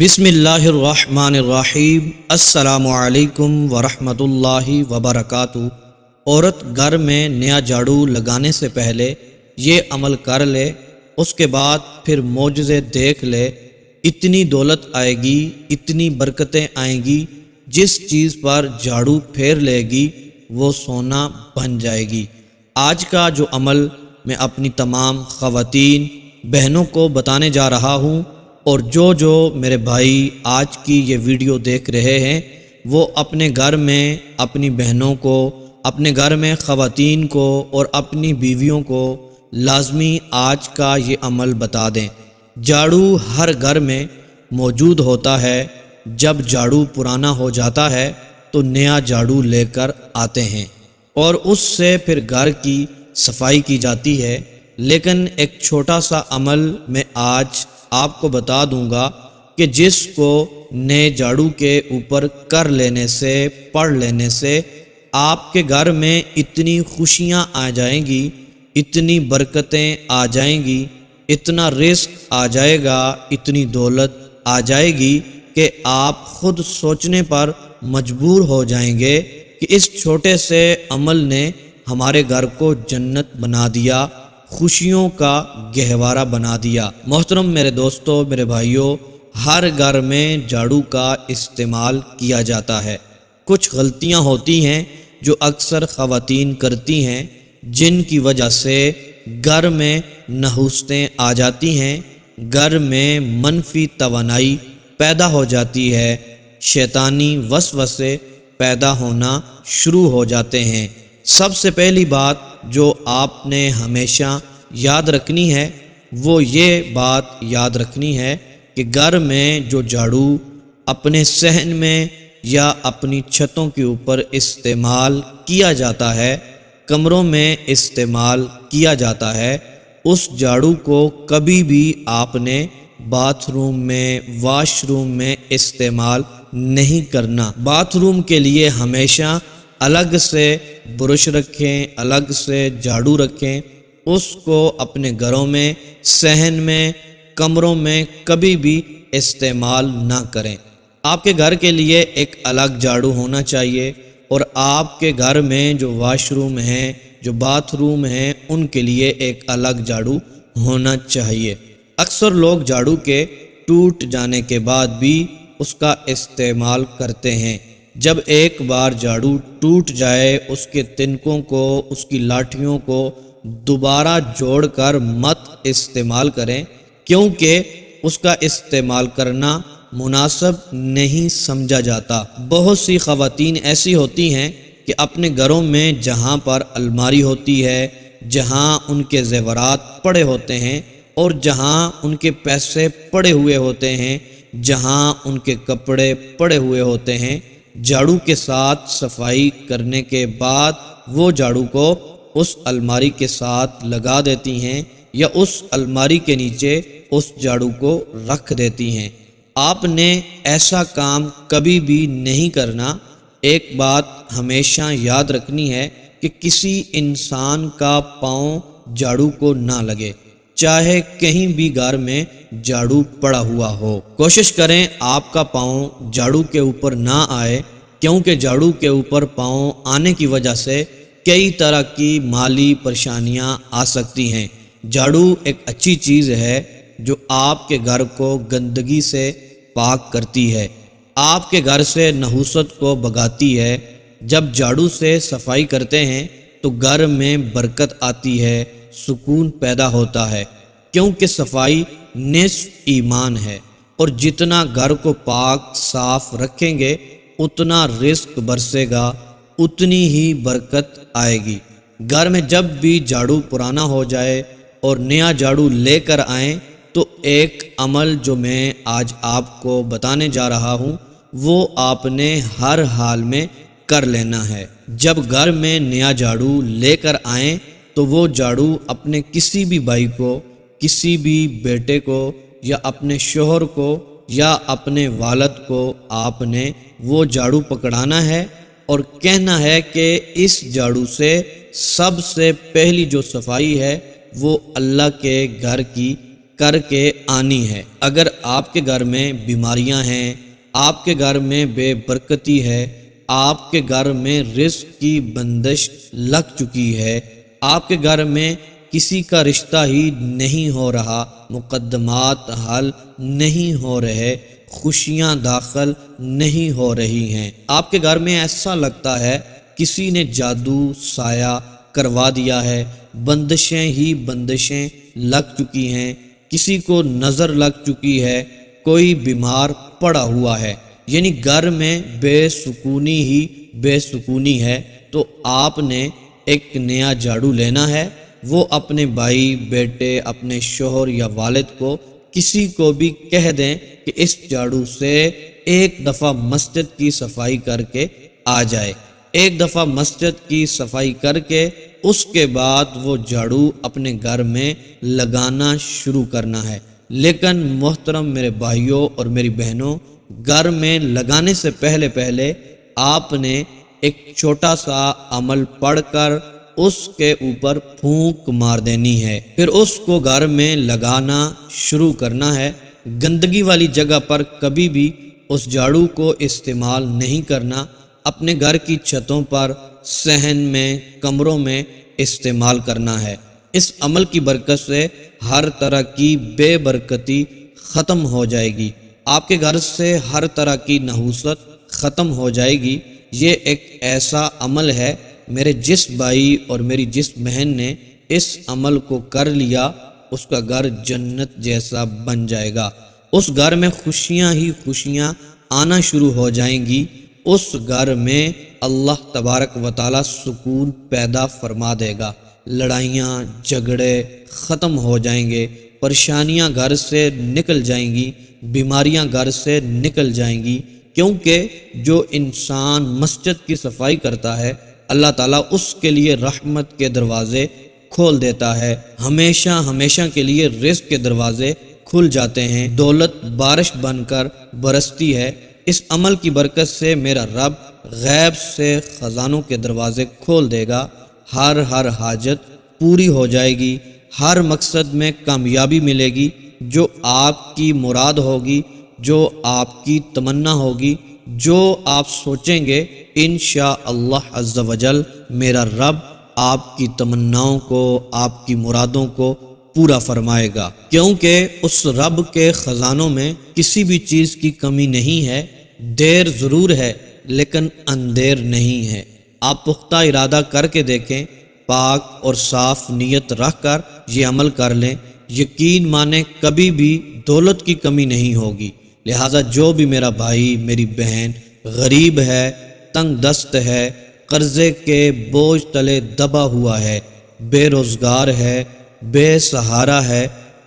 بسم اللہ الرحمن الرحیم۔ السلام علیکم ورحمۃ اللہ وبرکاتہ۔ عورت گھر میں نیا جھاڑو لگانے سے پہلے یہ عمل کر لے، اس کے بعد پھر معجزے دیکھ لے۔ اتنی دولت آئے گی، اتنی برکتیں آئیں گی، جس چیز پر جھاڑو پھیر لے گی وہ سونا بن جائے گی۔ آج کا جو عمل میں اپنی تمام خواتین بہنوں کو بتانے جا رہا ہوں، اور جو میرے بھائی آج کی یہ ویڈیو دیکھ رہے ہیں وہ اپنے گھر میں اپنی بہنوں کو، اپنے گھر میں خواتین کو اور اپنی بیویوں کو لازمی آج کا یہ عمل بتا دیں۔ جھاڑو ہر گھر میں موجود ہوتا ہے، جب جھاڑو پرانا ہو جاتا ہے تو نیا جھاڑو لے کر آتے ہیں اور اس سے پھر گھر کی صفائی کی جاتی ہے۔ لیکن ایک چھوٹا سا عمل میں آج آپ کو بتا دوں گا کہ جس کو نئے جھاڑو کے اوپر کر لینے سے، پڑھ لینے سے آپ کے گھر میں اتنی خوشیاں آ جائیں گی، اتنی برکتیں آ جائیں گی، اتنا رزق آ جائے گا، اتنی دولت آ جائے گی کہ آپ خود سوچنے پر مجبور ہو جائیں گے کہ اس چھوٹے سے عمل نے ہمارے گھر کو جنت بنا دیا، خوشیوں کا گہوارہ بنا دیا۔ محترم میرے دوستو، میرے بھائیوں، ہر گھر میں جھاڑو کا استعمال کیا جاتا ہے۔ کچھ غلطیاں ہوتی ہیں جو اکثر خواتین کرتی ہیں، جن کی وجہ سے گھر میں نحوستیں آ جاتی ہیں، گھر میں منفی توانائی پیدا ہو جاتی ہے، شیطانی وسوسے پیدا ہونا شروع ہو جاتے ہیں۔ سب سے پہلی بات جو آپ نے ہمیشہ یاد رکھنی ہے وہ یہ بات یاد رکھنی ہے کہ گھر میں جو جھاڑو اپنے صحن میں یا اپنی چھتوں کے اوپر استعمال کیا جاتا ہے، کمروں میں استعمال کیا جاتا ہے، اس جھاڑو کو کبھی بھی آپ نے باتھ روم میں، واش روم میں استعمال نہیں کرنا۔ باتھ روم کے لیے ہمیشہ الگ سے برش رکھیں، الگ سے جھاڑو رکھیں، اس کو اپنے گھروں میں، صحن میں، کمروں میں کبھی بھی استعمال نہ کریں۔ آپ کے گھر کے لیے ایک الگ جھاڑو ہونا چاہیے، اور آپ کے گھر میں جو واش روم ہیں، جو باتھ روم ہیں، ان کے لیے ایک الگ جھاڑو ہونا چاہیے۔ اکثر لوگ جھاڑو کے ٹوٹ جانے کے بعد بھی اس کا استعمال کرتے ہیں۔ جب ایک بار جھاڑو ٹوٹ جائے، اس کے تنکوں کو، اس کی لاٹھیوں کو دوبارہ جوڑ کر مت استعمال کریں، کیونکہ اس کا استعمال کرنا مناسب نہیں سمجھا جاتا۔ بہت سی خواتین ایسی ہوتی ہیں کہ اپنے گھروں میں جہاں پر الماری ہوتی ہے، جہاں ان کے زیورات پڑے ہوتے ہیں اور جہاں ان کے پیسے پڑے ہوئے ہوتے ہیں، جہاں ان کے کپڑے پڑے ہوئے ہوتے ہیں، جھاڑو کے ساتھ صفائی کرنے کے بعد وہ جھاڑو کو اس الماری کے ساتھ لگا دیتی ہیں یا اس الماری کے نیچے اس جھاڑو کو رکھ دیتی ہیں۔ آپ نے ایسا کام کبھی بھی نہیں کرنا۔ ایک بات ہمیشہ یاد رکھنی ہے کہ کسی انسان کا پاؤں جھاڑو کو نہ لگے، چاہے کہیں بھی گھر میں جھاڑو پڑا ہوا ہو۔ کوشش کریں آپ کا پاؤں جھاڑو کے اوپر نہ آئے، کیونکہ جھاڑو کے اوپر پاؤں آنے کی وجہ سے کئی طرح کی مالی پریشانیاں آ سکتی ہیں۔ جھاڑو ایک اچھی چیز ہے جو آپ کے گھر کو گندگی سے پاک کرتی ہے، آپ کے گھر سے نحوست کو بھگاتی ہے۔ جب جھاڑو سے صفائی کرتے ہیں تو گھر میں برکت آتی ہے، سکون پیدا ہوتا ہے، کیونکہ صفائی نصف ایمان ہے، اور جتنا گھر کو پاک صاف رکھیں گے اتنا رزق برسے گا، اتنی ہی برکت آئے گی۔ گھر میں جب بھی جھاڑو پرانا ہو جائے اور نیا جھاڑو لے کر آئیں تو ایک عمل جو میں آج آپ کو بتانے جا رہا ہوں وہ آپ نے ہر حال میں کر لینا ہے۔ جب گھر میں نیا جھاڑو لے کر آئیں تو وہ جھاڑو اپنے کسی بھی بھائی کو، کسی بھی بیٹے کو یا اپنے شوہر کو یا اپنے والد کو آپ نے وہ جھاڑو پکڑانا ہے اور کہنا ہے کہ اس جھاڑو سے سب سے پہلی جو صفائی ہے وہ اللہ کے گھر کی کر کے آنی ہے۔ اگر آپ کے گھر میں بیماریاں ہیں، آپ کے گھر میں بے برکتی ہے، آپ کے گھر میں رزق کی بندش لگ چکی ہے، آپ کے گھر میں کسی کا رشتہ ہی نہیں ہو رہا، مقدمات حل نہیں ہو رہے، خوشیاں داخل نہیں ہو رہی ہیں، آپ کے گھر میں ایسا لگتا ہے کسی نے جادو سایہ کروا دیا ہے، بندشیں ہی بندشیں لگ چکی ہیں، کسی کو نظر لگ چکی ہے، کوئی بیمار پڑا ہوا ہے، یعنی گھر میں بے سکونی ہی بے سکونی ہے، تو آپ نے ایک نیا جھاڑو لینا ہے، وہ اپنے بھائی، بیٹے، اپنے شوہر یا والد کو، کسی کو بھی کہہ دیں کہ اس جھاڑو سے ایک دفعہ مسجد کی صفائی کر کے آ جائے، ایک دفعہ مسجد کی صفائی کر کے اس کے بعد وہ جھاڑو اپنے گھر میں لگانا شروع کرنا ہے۔ لیکن محترم میرے بھائیوں اور میری بہنوں، گھر میں لگانے سے پہلے آپ نے ایک چھوٹا سا عمل پڑھ کر اس کے اوپر پھونک مار دینی ہے، پھر اس کو گھر میں لگانا شروع کرنا ہے۔ گندگی والی جگہ پر کبھی بھی اس جھاڑو کو استعمال نہیں کرنا، اپنے گھر کی چھتوں پر، صحن میں، کمروں میں استعمال کرنا ہے۔ اس عمل کی برکت سے ہر طرح کی بے برکتی ختم ہو جائے گی، آپ کے گھر سے ہر طرح کی نحوست ختم ہو جائے گی۔ یہ ایک ایسا عمل ہے، میرے جس بھائی اور میری جس بہن نے اس عمل کو کر لیا، اس کا گھر جنت جیسا بن جائے گا، اس گھر میں خوشیاں ہی خوشیاں آنا شروع ہو جائیں گی، اس گھر میں اللہ تبارک و تعالی سکون پیدا فرما دے گا، لڑائیاں جھگڑے ختم ہو جائیں گے، پریشانیاں گھر سے نکل جائیں گی، بیماریاں گھر سے نکل جائیں گی، کیونکہ جو انسان مسجد کی صفائی کرتا ہے، اللہ تعالیٰ اس کے لیے رحمت کے دروازے کھول دیتا ہے، ہمیشہ کے لیے رزق کے دروازے کھل جاتے ہیں، دولت بارش بن کر برستی ہے۔ اس عمل کی برکت سے میرا رب غیب سے خزانوں کے دروازے کھول دے گا، ہر حاجت پوری ہو جائے گی، ہر مقصد میں کامیابی ملے گی، جو آپ کی مراد ہوگی، جو آپ کی تمنا ہوگی، جو آپ سوچیں گے، انشاءاللہ عز و جل میرا رب آپ کی تمناؤں کو، آپ کی مرادوں کو پورا فرمائے گا، کیونکہ اس رب کے خزانوں میں کسی بھی چیز کی کمی نہیں ہے، دیر ضرور ہے لیکن اندھیر نہیں ہے۔ آپ پختہ ارادہ کر کے دیکھیں، پاک اور صاف نیت رکھ کر یہ عمل کر لیں، یقین مانیں کبھی بھی دولت کی کمی نہیں ہوگی۔ لہٰذا جو بھی میرا بھائی، میری بہن غریب ہے، تنگ دست ہے، قرضے کے بوجھ تلے دبا ہوا ہے، بے روزگار ہے، بے سہارا ہے،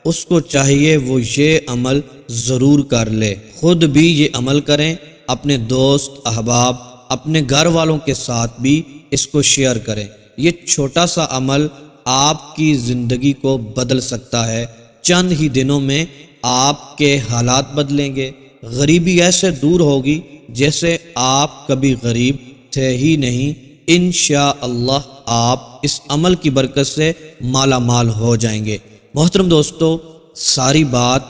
اس کو چاہیے وہ یہ عمل ضرور کر لے، خود بھی یہ عمل کریں، اپنے دوست احباب، اپنے گھر والوں کے ساتھ بھی اس کو شیئر کریں۔ یہ چھوٹا سا عمل آپ کی زندگی کو بدل سکتا ہے، چند ہی دنوں میں آپ کے حالات بدلیں گے، غریبی ایسے دور ہوگی جیسے آپ کبھی غریب تھے ہی نہیں۔ انشاءاللہ آپ اس عمل کی برکت سے مالا مال ہو جائیں گے۔ محترم دوستو، ساری بات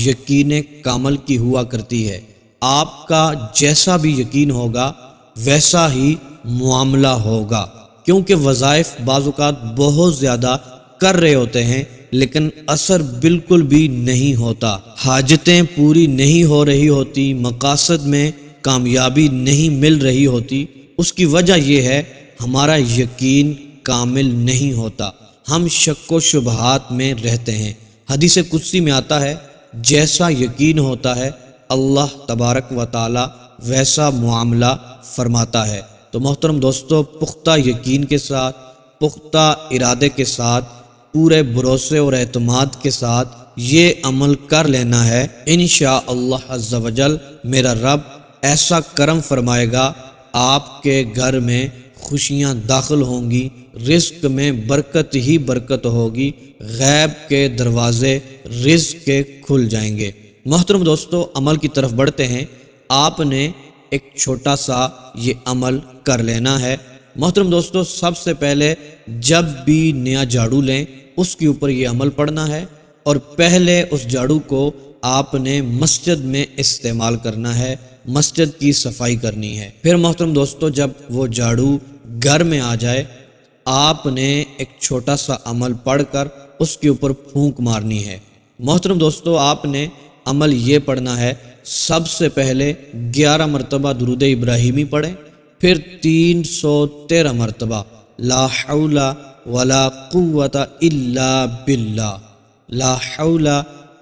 یقین کامل کی ہوا کرتی ہے، آپ کا جیسا بھی یقین ہوگا ویسا ہی معاملہ ہوگا، کیونکہ وظائف بعض اوقات بہت زیادہ کر رہے ہوتے ہیں لیکن اثر بالکل بھی نہیں ہوتا، حاجتیں پوری نہیں ہو رہی ہوتی، مقاصد میں کامیابی نہیں مل رہی ہوتی۔ اس کی وجہ یہ ہے ہمارا یقین کامل نہیں ہوتا، ہم شک و شبہات میں رہتے ہیں۔ حدیث قدسی میں آتا ہے، جیسا یقین ہوتا ہے اللہ تبارک و تعالی ویسا معاملہ فرماتا ہے۔ تو محترم دوستو، پختہ یقین کے ساتھ، پختہ ارادے کے ساتھ، پورے بھروسے اور اعتماد کے ساتھ یہ عمل کر لینا ہے، انشاءاللہ عز و جل میرا رب ایسا کرم فرمائے گا، آپ کے گھر میں خوشیاں داخل ہوں گی، رزق میں برکت ہی برکت ہوگی، غیب کے دروازے رزق کے کھل جائیں گے۔ محترم دوستو، عمل کی طرف بڑھتے ہیں۔ آپ نے ایک چھوٹا سا یہ عمل کر لینا ہے۔ محترم دوستو، سب سے پہلے جب بھی نیا جھاڑو لیں اس کے اوپر یہ عمل پڑھنا ہے، اور پہلے اس جھاڑو کو آپ نے مسجد میں استعمال کرنا ہے، مسجد کی صفائی کرنی ہے۔ پھر محترم دوستو، جب وہ جھاڑو گھر میں آ جائے، آپ نے ایک چھوٹا سا عمل پڑھ کر اس کے اوپر پھونک مارنی ہے۔ محترم دوستو، آپ نے عمل یہ پڑھنا ہے، سب سے پہلے 11 مرتبہ درود ابراہیمی پڑھیں، پھر 313 مرتبہ لا حول ولا قوت الا باللہ، لا حول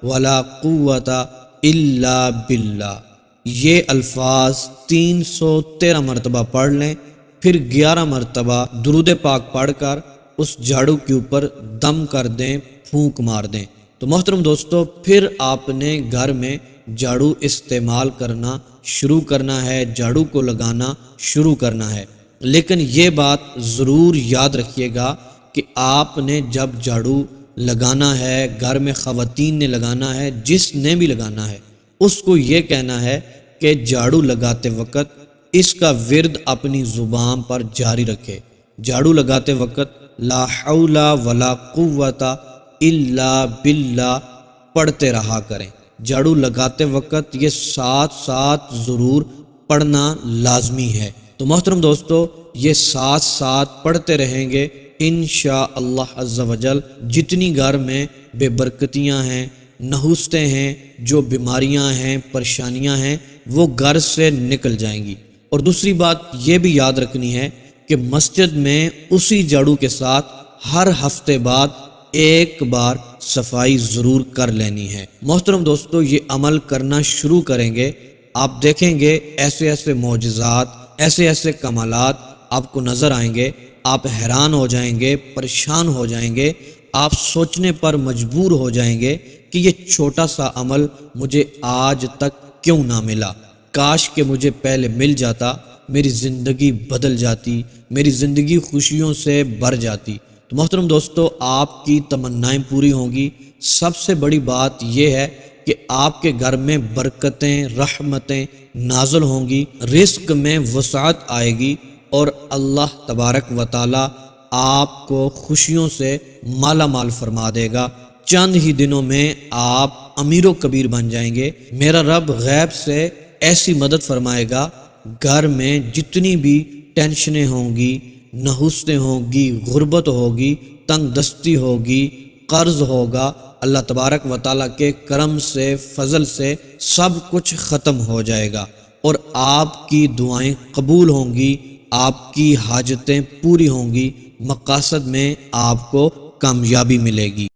ولا قوت الا باللہ، یہ الفاظ 313 مرتبہ پڑھ لیں، پھر 11 مرتبہ درود پاک پڑھ کر اس جھاڑو کے اوپر دم کر دیں، پھونک مار دیں۔ تو محترم دوستو، پھر آپ نے گھر میں جھاڑو استعمال کرنا شروع کرنا ہے، جھاڑو کو لگانا شروع کرنا ہے۔ لیکن یہ بات ضرور یاد رکھیے گا کہ آپ نے جب جھاڑو لگانا ہے، گھر میں خواتین نے لگانا ہے، جس نے بھی لگانا ہے، اس کو یہ کہنا ہے کہ جھاڑو لگاتے وقت اس کا ورد اپنی زبان پر جاری رکھے۔ جھاڑو لگاتے وقت لا حول ولا قوت الا باللہ پڑھتے رہا کریں۔ جھاڑو لگاتے وقت یہ ساتھ ساتھ ضرور پڑھنا لازمی ہے۔ تو محترم دوستو، یہ ساتھ ساتھ پڑھتے رہیں گے، انشاءاللہ عز و جل جتنی گھر میں بے برکتیاں ہیں، نحوستیں ہیں، جو بیماریاں ہیں، پریشانیاں ہیں، وہ گھر سے نکل جائیں گی۔ اور دوسری بات یہ بھی یاد رکھنی ہے کہ مسجد میں اسی جھاڑو کے ساتھ ہر ہفتے بعد ایک بار صفائی ضرور کر لینی ہے۔ محترم دوستو، یہ عمل کرنا شروع کریں گے، آپ دیکھیں گے ایسے ایسے معجزات، ایسے ایسے کمالات آپ کو نظر آئیں گے، آپ حیران ہو جائیں گے، پریشان ہو جائیں گے، آپ سوچنے پر مجبور ہو جائیں گے کہ یہ چھوٹا سا عمل مجھے آج تک کیوں نہ ملا، کاش کہ مجھے پہلے مل جاتا، میری زندگی بدل جاتی، میری زندگی خوشیوں سے بھر جاتی۔ تو محترم دوستو، آپ کی تمنائیں پوری ہوں گی۔ سب سے بڑی بات یہ ہے کہ آپ کے گھر میں برکتیں، رحمتیں نازل ہوں گی، رزق میں وسعت آئے گی، اور اللہ تبارک و تعالی آپ کو خوشیوں سے مالا مال فرما دے گا۔ چند ہی دنوں میں آپ امیر و کبیر بن جائیں گے۔ میرا رب غیب سے ایسی مدد فرمائے گا، گھر میں جتنی بھی ٹینشنیں ہوں گی، نحوستیں ہوں گی، غربت ہوگی، تنگ دستی ہوگی، قرض ہوگا، اللہ تبارک و تعالیٰ کے کرم سے، فضل سے سب کچھ ختم ہو جائے گا، اور آپ کی دعائیں قبول ہوں گی، آپ کی حاجتیں پوری ہوں گی، مقاصد میں آپ کو کامیابی ملے گی۔